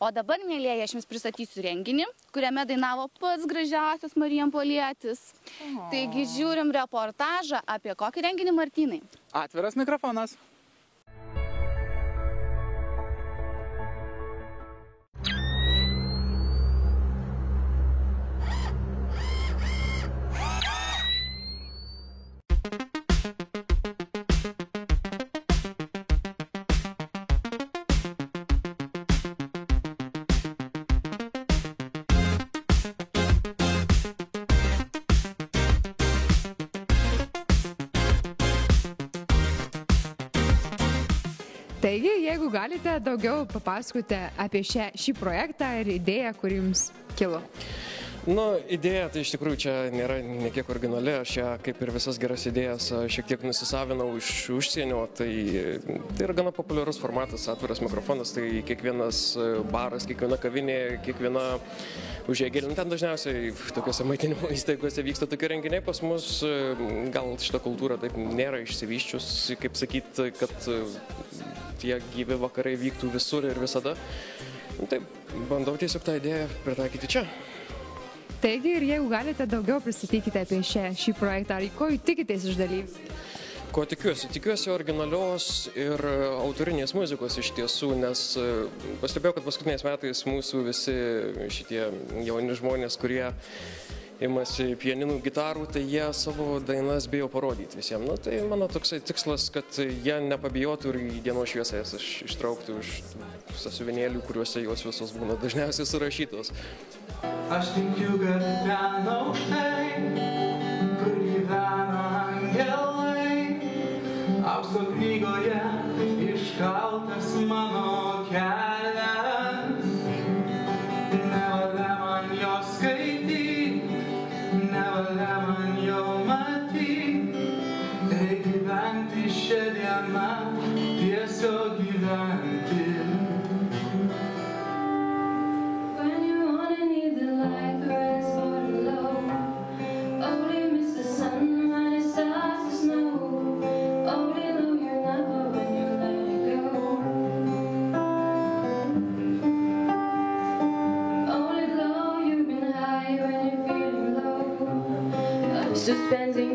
O dabar, mėlieji, aš jums pristatysiu renginį, kuriame dainavo pats gražiausias marijampolietis. Taigi žiūrim reportažą apie kokį renginį, Martynai? Atviras mikrofonas. Taigi, jeigu galite, daugiau papasakoti apie šį projektą ir idėją, kuri jums kilo. Idėja tai iš tikrųjų čia nėra nekiek originali, aš ją kaip ir visas geras idėjas šiek tiek nusisavinau iš užsienio, tai yra gana populiarus formatas, atviras mikrofonas, tai kiekvienas baras, kiekviena kavinė, kiekviena užeigėlė, ten dažniausiai tokiuose maitinimo įstaigose vyksta tokie renginiai, pas mus gal šita kultūra taip nėra išsivysčius, kaip sakyti, kad tie gyvi vakarai vyktų visur ir visada. Taip, bandau tiesiog tą idėją pritaikyti čia. Taigi, ir jeigu galite, daugiau pristatykite apie šį projektą, ar ko jūs tikitės iš dalyvių? Ko tikiuosi? Tikiuosi originalios ir autorinės muzikos iš tiesų, nes pastebėjau, kad paskutiniais metais mūsų visi šitie jauni žmonės, kurie imasi pianinų, gitarų, tai jie savo dainas bijo parodyti visiems. Tai mano toksai tikslas, kad jie nepabijotų ir į dienos šviesą jas ištraukti už sąsiuvinėlių, kuriuose jos visos būna dažniausiai surašytos. Aš tikiu, kad ten aukštai, kur gyvena angelai, aukso knygoje iškaltas mano kelias. Nevalia man jo skaityti, nevalia man jo matyti, reikia gyventi šią dieną, tiesiog gyventi. Suspending